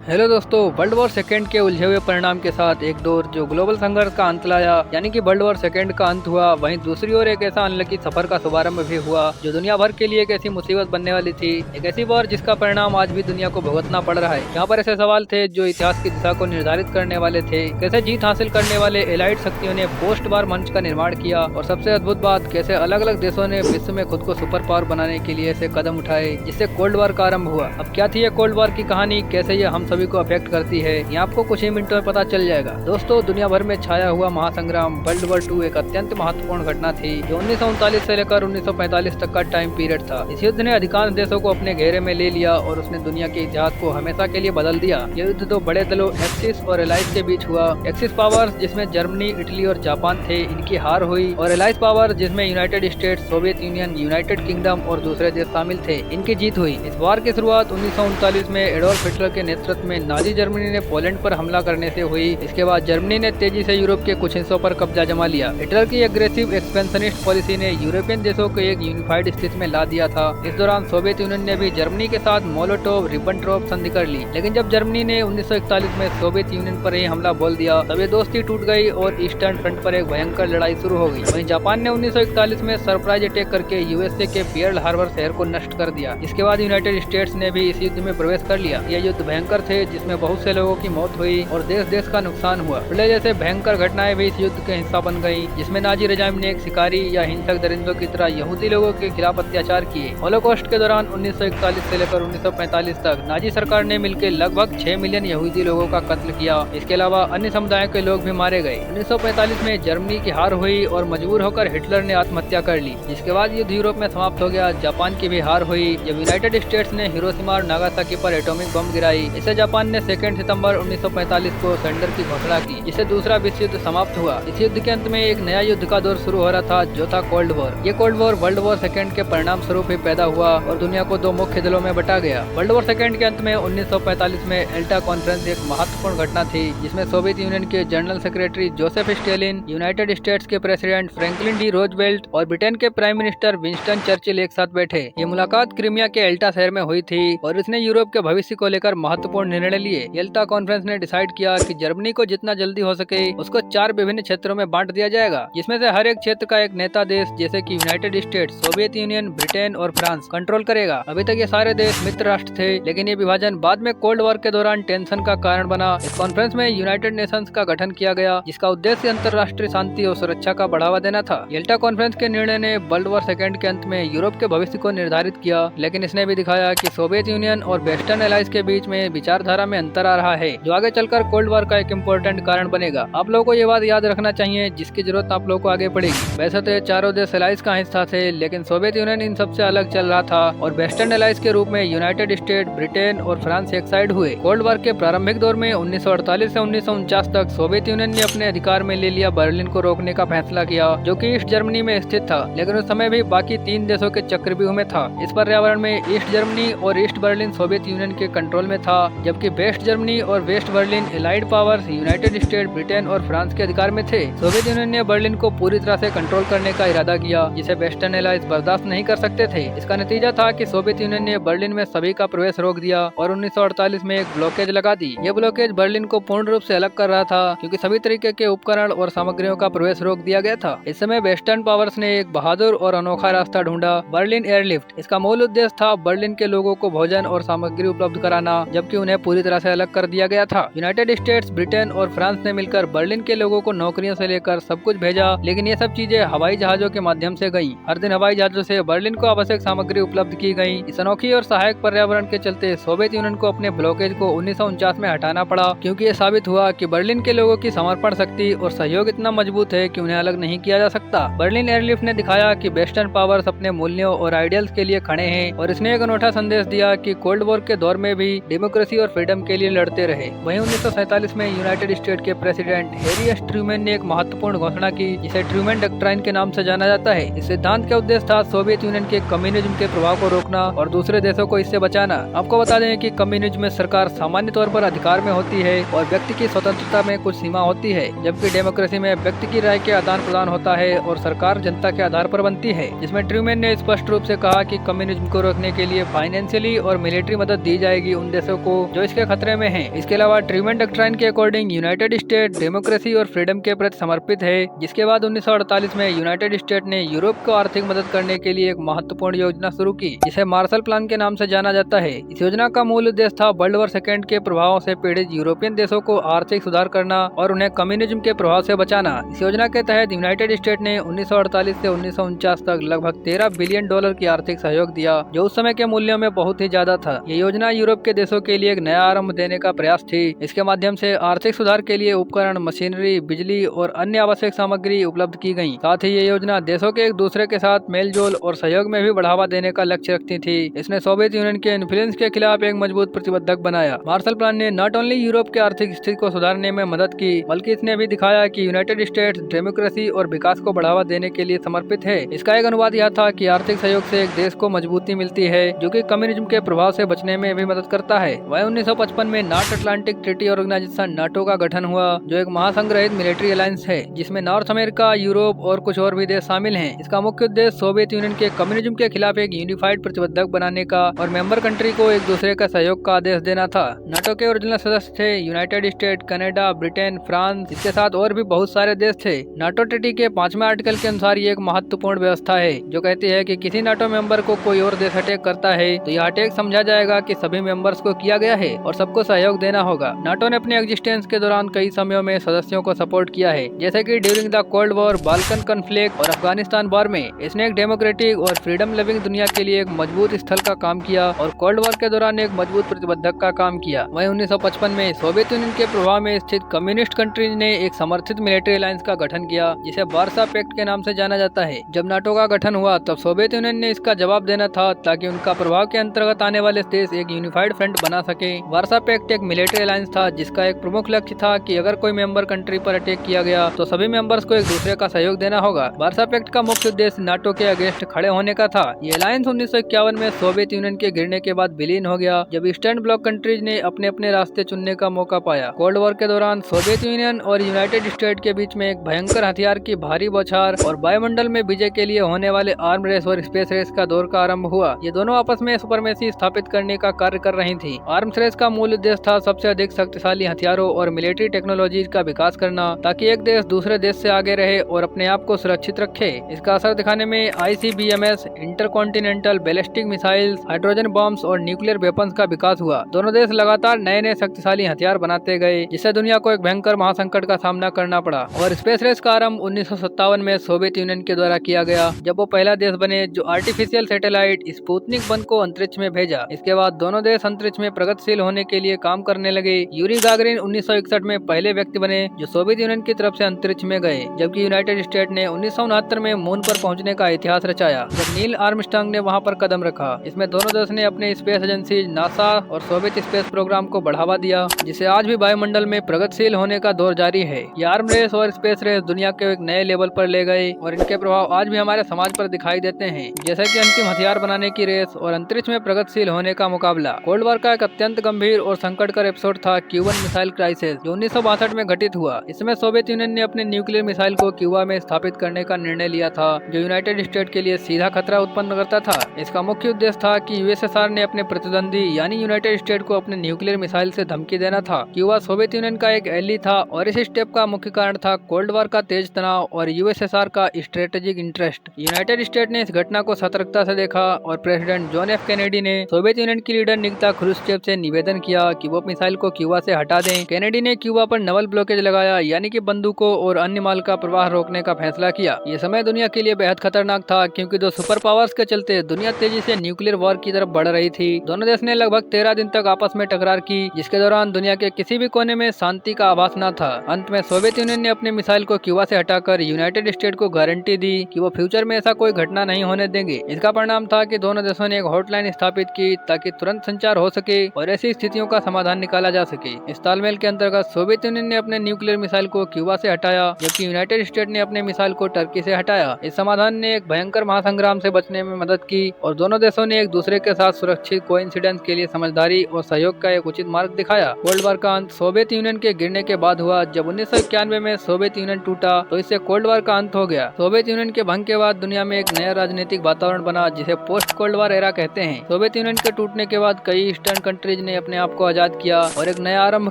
Hello दोस्तों, world war second के उलझे हुए परिणाम के साथ एक दौर जो ग्लोबल संघर्ष का अंत लाया, यानी कि वर्ल्ड वॉर सेकेंड का अंत हुआ। वहीं दूसरी ओर एक ऐसा अनलकी सफर का शुभारंभ भी हुआ जो दुनिया भर के लिए एक ऐसी मुसीबत बनने वाली थी, एक ऐसी वॉर जिसका परिणाम आज भी दुनिया को भुगतना पड़ रहा है। यहाँ पर ऐसे सवाल थे जो इतिहास की दिशा को निर्धारित करने वाले थे। कैसे जीत हासिल करने वाले एलाइड शक्तियों ने पोस्ट वार मंच का निर्माण किया, और सबसे अद्भुत बात, कैसे अलग अलग देशों ने विश्व में खुद को सुपर पावर बनाने के लिए ऐसे कदम उठाए जिससे कोल्ड वॉर का आरंभ हुआ। अब क्या थी ये कोल्ड वॉर की कहानी, कैसे ये हम सभी को अफेक्ट करती है, ये आपको कुछ ही मिनटों में पता चल जाएगा। दोस्तों, दुनिया भर में छाया हुआ महासंग्राम वर्ल्ड वॉर 2 एक अत्यंत महत्वपूर्ण घटना थी जो 1939 से लेकर 1945 तक का टाइम पीरियड था। इस युद्ध ने अधिकांश देशों को अपने घेरे में ले लिया और उसने दुनिया के इतिहास को हमेशा के लिए बदल दिया। यह युद्ध दो बड़े दलों एक्सिस और एलाइज के बीच हुआ। एक्सिस पावर्स जिसमें जर्मनी, इटली और जापान थे, इनकी हार हुई, और एलाइज पावर जिसमें United states, Soviet union, United kingdom और दूसरे देश शामिल थे, इनकी जीत हुई। इस वार की शुरुआत 1939 में एडोल्फ हिटलर के नेतृत्व में नाजी जर्मनी ने पोलैंड पर हमला करने से हुई। इसके बाद जर्मनी ने तेजी से यूरोप के कुछ हिस्सों पर कब्जा जमा लिया। हिटलर की एग्रेसिव एक्सपेंशनिस्ट पॉलिसी ने यूरोपियन देशों को एक यूनिफाइड स्थिति में ला दिया था। इस दौरान सोवियत यूनियन ने भी जर्मनी के साथ मोलोटोव रिबेंट्रोप संधि कर ली, लेकिन जब जर्मनी ने 1941 में सोवियत यूनियन पर ही हमला बोल दिया तब ये दोस्ती टूट गई और ईस्टर्न फ्रंट पर एक भयंकर लड़ाई शुरू हो गई। वहीं जापान ने 1941 में सरप्राइज अटैक करके यूएसए के पर्ल हार्बर शहर को नष्ट कर दिया। इसके बाद यूनाइटेड स्टेट्स ने भी इस युद्ध में प्रवेश कर लिया। यह युद्ध भयंकर थे जिसमें बहुत से लोगों की मौत हुई और देश देश का नुकसान हुआ। पिछले जैसे भयंकर घटनाएं भी इस युद्ध के हिस्सा बन गई, जिसमें नाजी रजाइम ने एक शिकारी या हिंसक दरिंदों की तरह यहूदी लोगों के खिलाफ अत्याचार किए। होलोकॉस्ट के दौरान 1941 से लेकर 1945 तक नाजी सरकार ने मिलकर लगभग 6 मिलियन यहूदी लोगों का कत्ल किया। इसके अलावा अन्य समुदायों के लोग भी मारे गए। 1945 में जर्मनी की हार हुई और मजबूर होकर हिटलर ने आत्महत्या कर ली। जिसके बाद युद्ध यूरोप में समाप्त हो गया। जापान की भी हार हुई जब यूनाइटेड स्टेट्स ने हिरोशिमा और नागासाकी पर एटॉमिक बम गिराई। इसे जापान ने 2 सितंबर 1945 को सरेंडर की घोषणा की, जिससे दूसरा विश्व युद्ध समाप्त हुआ। इस युद्ध के अंत में एक नया युद्ध का दौर शुरू हो रहा था जो था कोल्ड वॉर। ये cold war world war second के परिणाम स्वरूप ही पैदा हुआ और दुनिया को दो मुख्य दलों में बटा गया। वर्ल्ड वॉर सेकेंड के अंत में 1945 में एल्टा कॉन्फ्रेंस एक महत्वपूर्ण घटना थी जिसमें सोवियत यूनियन के general secretary Joseph Stalin, United states के प्रेसिडेंट फ्रैंकलिन डी रोजवेल्ट और ब्रिटेन के प्राइम मिनिस्टर विंस्टन चर्चिल एक साथ बैठे। ये मुलाकात क्रीमिया के एल्टा शहर में हुई थी और इसने यूरोप के भविष्य को लेकर महत्वपूर्ण निर्णय लिए। एल्टा कॉन्फ्रेंस ने डिसाइड किया कि जर्मनी को जितना जल्दी हो सके उसको 4 विभिन्न क्षेत्रों में बांट दिया जाएगा, जिसमें से हर एक क्षेत्र का एक नेता देश जैसे कि United states, Soviet union, Britain और फ्रांस कंट्रोल करेगा। अभी तक ये सारे देश मित्र राष्ट्र थे, लेकिन ये विभाजन बाद में कोल्ड वॉर के दौरान टेंशन का कारण बना। इस कॉन्फ्रेंस में यूनाइटेड नेशंस का गठन किया गया जिसका उद्देश्य अंतर्राष्ट्रीय शांति और सुरक्षा का बढ़ावा देना था। येल्टा कॉन्फ्रेंस के निर्णय ने वर्ल्ड वॉर सेकेंड के अंत में यूरोप के भविष्य को निर्धारित किया, लेकिन इसने भी दिखाया कि सोवियत यूनियन और वेस्टर्न एलाइज के बीच में विचारधारा में अंतर आ रहा है जो आगे चलकर कोल्ड वॉर का एक इम्पोर्टेंट कारण बनेगा। आप लोगों को ये बात याद रखना चाहिए जिसकी जरूरत आप लोगों को आगे पड़ेगी। वैसे तो ये चारों देश एलाइज का हिस्सा थे, लेकिन सोवियत यूनियन इन सबसे अलग चल रहा था और वेस्टर्न एलाइज के रूप में यूनाइटेड स्टेट, ब्रिटेन और फ्रांस एक साइड हुए। कोल्ड वॉर के प्रारंभिक दौर में 1948 से 1949 तक सोवियत यूनियन ने अपने अधिकार में ले लिया बर्लिन को रोकने का फैसला किया जो कि ईस्ट जर्मनी में स्थित था, लेकिन उस समय भी बाकी 3 देशों के चक्रव्यूह में था। इस पर्यावरण में ईस्ट जर्मनी और ईस्ट बर्लिन सोवियत यूनियन के कंट्रोल में था, जबकि वेस्ट जर्मनी और West Berlin allied powers United State, Britain और फ्रांस के अधिकार में थे। सोवियत यूनियन ने बर्लिन को पूरी तरह से कंट्रोल करने का इरादा किया जिसे वेस्टर्न एलाइज बर्दाश्त नहीं कर सकते थे। इसका नतीजा था कि सोवियत यूनियन ने बर्लिन में सभी का प्रवेश रोक दिया और 1948 में एक ब्लॉकेज लगा दी। यह ब्लॉकेज बर्लिन को पूर्ण रूप से अलग कर रहा था क्योंकि सभी तरीके के उपकरण और सामग्रियों का प्रवेश रोक दिया गया था। इस समय वेस्टर्न पावर्स ने एक बहादुर और अनोखा रास्ता ढूंढा, बर्लिन एयरलिफ्ट। इसका मूल उद्देश्य था बर्लिन के लोगों को भोजन और सामग्री उपलब्ध कराना, जबकि उन्हें पूरी तरह से अलग कर दिया गया था। यूनाइटेड स्टेट्स, ब्रिटेन और फ्रांस ने मिलकर बर्लिन के लोगों को नौकरियों से लेकर सब कुछ भेजा, लेकिन ये सब चीजें हवाई जहाजों के माध्यम से गयी। हर दिन हवाई जहाजों से बर्लिन को आवश्यक सामग्री उपलब्ध की गई। इस अनोखी और सहायक पर्यावरण के चलते सोवियत यूनियन को अपने ब्लॉकेज को 1949 में हटाना पड़ा, क्योंकि ये साबित हुआ कि बर्लिन के लोगों की समर्पण शक्ति और सहयोग इतना मजबूत है कि उन्हें अलग नहीं किया जा सकता। बर्लिन एयरलिफ्ट ने दिखाया कि वेस्टर्न पावर्स अपने मूल्यों और आइडियल्स के लिए खड़े हैं और इसने एक अनोखा संदेश दिया कि कोल्ड वॉर के दौर में भी डेमोक्रेसी और फ्रीडम के लिए लड़ते रहे। वहीं 1947 में यूनाइटेड स्टेट के प्रेसिडेंट हैरी एस ट्रूमैन ने एक महत्वपूर्ण घोषणा की जिसे ट्रूमैन डॉक्ट्राइन के नाम से जाना जाता है। इस सिद्धांत का उद्देश्य था सोवियत यूनियन के कम्युनिज्म के प्रभाव को रोकना और दूसरे देशों को इससे बचाना। आपको बता दें कि कम्युनिज्म में सरकार सामान्य तौर पर अधिकार में होती है और व्यक्ति की स्वतंत्रता में कुछ सीमा होती है, जबकि डेमोक्रेसी में व्यक्ति की राय के आदान प्रदान होता है और सरकार जनता के आधार पर बनती है। जिसमें ट्रूमैन ने स्पष्ट रूप से कहा कि कम्युनिज्म को रोकने के लिए फाइनेंशियली और मिलिट्री मदद दी जाएगी उन देशों को जो इसके खतरे में हैं। इसके अलावा ट्रीमैन डॉक्ट्राइन के अकॉर्डिंग यूनाइटेड स्टेट डेमोक्रेसी और फ्रीडम के प्रति समर्पित है, जिसके बाद 1948 में यूनाइटेड स्टेट ने यूरोप को आर्थिक मदद करने के लिए एक महत्वपूर्ण योजना शुरू की, जिसे मार्शल प्लान के नाम से जाना जाता है। इस योजना का मूल उद्देश्य था वर्ल्ड वॉर सेकेंड के प्रभावों से पीड़ित यूरोपियन देशों को आर्थिक सुधार करना और उन्हें कम्युनिज्म के प्रभाव से बचाना। इस योजना के तहत यूनाइटेड स्टेट ने 1948 से 1949 तक लगभग 13 बिलियन डॉलर की आर्थिक सहयोग दिया, जो उस समय के मूल्यों में बहुत ही ज्यादा था। ये योजना यूरोप के देशों के लिए एक नया आरंभ देने का प्रयास थी। इसके माध्यम से आर्थिक सुधार के लिए उपकरण, मशीनरी, बिजली और अन्य आवश्यक सामग्री उपलब्ध की गई। साथ ही ये योजना देशों के एक दूसरे के साथ मेलजोल और सहयोग में भी बढ़ावा देने का लक्ष्य रखती थी। इसने सोवियत यूनियन के इन्फ्लुएंस के खिलाफ एक मजबूत प्रतिबद्धक बनाया। मार्शल प्लान ने नॉट ओनली यूरोप के आर्थिक स्थिति को सुधारने में मदद की, बल्कि इसने भी दिखाया कि यूनाइटेड स्टेट्स डेमोक्रेसी और विकास को बढ़ावा देने के लिए समर्पित है। इसका एक अनुवाद यह था कि आर्थिक सहयोग से एक देश को मजबूती मिलती है, जो कि कम्युनिज्म के प्रभाव से बचने में भी मदद करता है। वह 1955 में North Atlantic Treaty Organization NATO का गठन हुआ, जो एक महासंग्रहित मिलिट्री अलायंस है, जिसमें नॉर्थ अमेरिका, यूरोप और कुछ और भी देश शामिल हैं। इसका मुख्य उद्देश्य सोवियत यूनियन के कम्युनिज्म के खिलाफ एक यूनिफाइड प्रतिबद्धक बनाने का और मेंबर कंट्री को एक दूसरे का सहयोग का आदेश देना था। नाटो के ओरिजिनल सदस्य थे United state, Canada, Britain, France, इसके साथ और भी बहुत सारे देश थे। नाटो ट्रीटी के 5वें आर्टिकल के अनुसार ये एक महत्वपूर्ण व्यवस्था है, जो कहती है कि किसी नाटो मेंबर को कोई और देश अटैक करता है तो यह अटैक समझा जाएगा कि सभी मेंबर्स को किया गया है और सबको सहयोग देना होगा। नाटो ने अपने एग्जिस्टेंस के दौरान कई समयों में सदस्यों को सपोर्ट किया है, जैसे कि during the cold war, Balkan conflict और अफगानिस्तान वॉर में। इसने एक डेमोक्रेटिक और फ्रीडम लविंग दुनिया के लिए एक मजबूत स्थल का काम किया और कोल्ड वॉर के दौरान एक मजबूत प्रतिबद्धक का काम किया। वहीं 1955 में सोवियत यूनियन के प्रभाव में स्थित कम्युनिस्ट कंट्रीज ने एक समर्थित मिलिट्री अलायंस का गठन किया, जिसे वार्सा पैक्ट के नाम से जाना जाता है। जब नाटो का गठन हुआ तब सोवियत यूनियन ने इसका जवाब देना था, ताकि उनका प्रभाव के अंतर्गत आने वाले देश एक यूनिफाइड फ्रंट बना सके। वार्सा पैक्ट एक मिलिट्री अलायंस था, जिसका एक प्रमुख लक्ष्य था कि अगर कोई मेंबर कंट्री पर अटैक किया गया तो सभी मेंबर्स को एक दूसरे का सहयोग देना होगा। वार्सा पैक्ट का मुख्य उद्देश्य नाटो के अगेंस्ट खड़े होने का था। ये अलायंस 1951 में सोवियत यूनियन के गिरने के बाद विलीन हो गया, जब ईस्टर्न ब्लॉक कंट्रीज ने अपने अपने रास्ते चुनने का मौका पाया। कोल्ड वॉर के दौरान सोवियत यूनियन और यूनाइटेड स्टेट के बीच में एक भयंकर हथियार की भारी बौछार और वायुमंडल में विजय के लिए होने वाले आर्म रेस और स्पेस रेस का दौर का आरंभ हुआ। ये दोनों आपस में सुपरमेसी स्थापित करने का कार्य कर रही थी। आर्म्स रेस का मूल उद्देश्य था सबसे अधिक शक्तिशाली हथियारों और मिलिट्री टेक्नोलॉजीज का विकास करना, ताकि एक देश दूसरे देश से आगे रहे और अपने आप को सुरक्षित रखे। इसका असर दिखाने में ICBMs, intercontinental ballistic missiles, hydrogen bombs और न्यूक्लियर वेपन्स का विकास हुआ। दोनों देश लगातार नए नए शक्तिशाली हथियार बनाते गए, जिससे दुनिया को एक भयंकर महासंकट का सामना करना पड़ा। और स्पेस रेस का आरंभ 1957 में सोवियत यूनियन के द्वारा किया गया, जब वो पहला देश बने जो आर्टिफिशियल सैटेलाइट स्पुतनिक 1 को अंतरिक्ष में भेजा। इसके बाद दोनों देश अंतरिक्ष में प्रगतिशील होने के लिए काम करने लगे। यूरी गागरिन 1961 में पहले व्यक्ति बने जो सोवियत यूनियन की तरफ से अंतरिक्ष में गए, जबकि यूनाइटेड स्टेट ने 1969 में मून पर पहुंचने का इतिहास रचाया, जब नील आर्मस्ट्रांग ने वहां पर कदम रखा। इसमें दोनों देश ने अपने स्पेस एजेंसी नासा और सोवियत स्पेस प्रोग्राम को बढ़ावा दिया, जिसे आज भी वायुमंडल में प्रगतिशील होने का दौर जारी है। ये आर्म रेस और स्पेस रेस दुनिया के एक नए लेवल पर ले गए और इनके प्रभाव आज भी हमारे समाज पर दिखाई देते हैं, जैसे कि अंतिम हथियार बनाने की रेस और अंतरिक्ष में प्रगतिशील होने का मुकाबला। कोल्ड वॉर का एक अत्यंत गंभीर और संकटकर एपिसोड था क्यूबन मिसाइल क्राइसिस, जो 1962 में घटित हुआ। इसमें सोवियत यूनियन ने अपने न्यूक्लियर मिसाइल को क्यूबा में स्थापित करने का निर्णय लिया था, जो यूनाइटेड स्टेट के लिए सीधा खतरा उत्पन्न करता था। इसका मुख्य उद्देश्य था कि यूएसएसआर ने अपने प्रतिद्वंदी यानी यूनाइटेड स्टेट को अपने न्यूक्लियर मिसाइल से धमकी देना था। क्यूबा सोवियत यूनियन का एक एली था और इस स्टेप का मुख्य कारण था कोल्ड वॉर का तेज तनाव और यूएसएसआर का स्ट्रेटेजिक इंटरेस्ट। यूनाइटेड स्टेट ने इस घटना को सतर्कता से देखा और प्रेसिडेंट जॉन एफ कैनेडी ने सोवियत यूनियन की लीडर निकिता ख्रुश्चेव से निवेदन किया कि वो मिसाइल को क्यूबा से हटा दें। कैनेडी ने क्यूबा पर नवल ब्लॉकेज लगाया, यानी कि बंदूकों और अन्य माल का प्रवाह रोकने का फैसला किया। ये समय दुनिया के लिए बेहद खतरनाक था, क्योंकि दो सुपर पावर्स के चलते दुनिया तेजी से न्यूक्लियर वॉर की तरफ बढ़ रही थी। दोनों देश ने लगभग 13 दिन तक आपस में टकरार की, जिसके दौरान दुनिया के किसी भी कोने में शांति का आभास न था। अंत में सोवियत यूनियन ने अपने मिसाइल को क्यूबा से हटाकर यूनाइटेड स्टेट को गारंटी दी कि वो फ्यूचर में ऐसा कोई घटना नहीं होने देंगे। इसका परिणाम था कि दोनों देशों ने एक हॉटलाइन स्थापित की, ताकि तुरंत संचार हो सके और ऐसी स्थितियों का समाधान निकाला जा सके। इस तालमेल के अंतर्गत सोवियत यूनियन ने अपने न्यूक्लियर मिसाइल को क्यूबा से हटाया, जबकि यूनाइटेड स्टेट ने अपने मिसाइल को टर्की से हटाया। इस समाधान ने एक भयंकर महासंग्राम से बचने में मदद की और दोनों देशों ने एक दूसरे के साथ सुरक्षित कोइंसिडेंस के लिए समझदारी और सहयोग का एक उचित मार्ग दिखाया। कोल्ड वॉर का अंत सोवियत यूनियन के गिरने के बाद हुआ। जब 1991 में सोवियत यूनियन टूटा तो इससे कोल्ड वॉर का अंत हो गया। सोवियत यूनियन के भंग के बाद दुनिया में एक नया राजनीतिक वातावरण बना, जिसे पोस्ट कोल्ड वॉर एरा कहते हैं। सोवियत यूनियन के टूटने के बाद कई ईस्टर्न कंट्रीज ने अपने आप को आजाद किया और एक नया आरंभ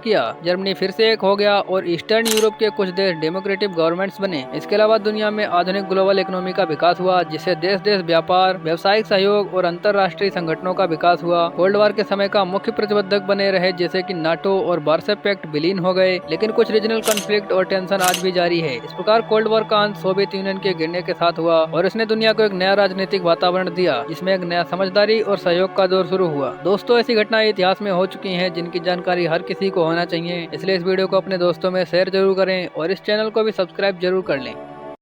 किया। जर्मनी फिर से एक हो गया और ईस्टर्न यूरोप के कुछ देश डेमोक्रेटिक गवर्नमेंट्स बने। इसके अलावा दुनिया में आधुनिक ग्लोबल इकोनॉमी का विकास हुआ, जिससे देश देश व्यापार, व्यावसायिक सहयोग और अंतर्राष्ट्रीय संगठनों का विकास हुआ। कोल्ड वॉर के समय का मुख्य प्रतिबंधक बने रहे जैसे कि नाटो और वार्सो पैक्ट विलीन हो गए, लेकिन कुछ रीजनल कॉन्फ्लिक्ट और टेंशन आज भी जारी है। इस प्रकार कोल्ड वॉर का अंत सोवियत यूनियन के गिरने के साथ हुआ और इसने दुनिया को एक नया राजनीतिक वातावरण दिया, जिसमें एक नया समझदारी और सहयोग का दौर शुरू हुआ। दोस्तों, ऐसी घटनाएं इतिहास में हो चुकी हैं जिनकी जानकारी हर किसी को होना चाहिए, इसलिए इस वीडियो को अपने दोस्तों में शेयर जरूर करें और इस चैनल को भी सब्सक्राइब जरूर कर लें।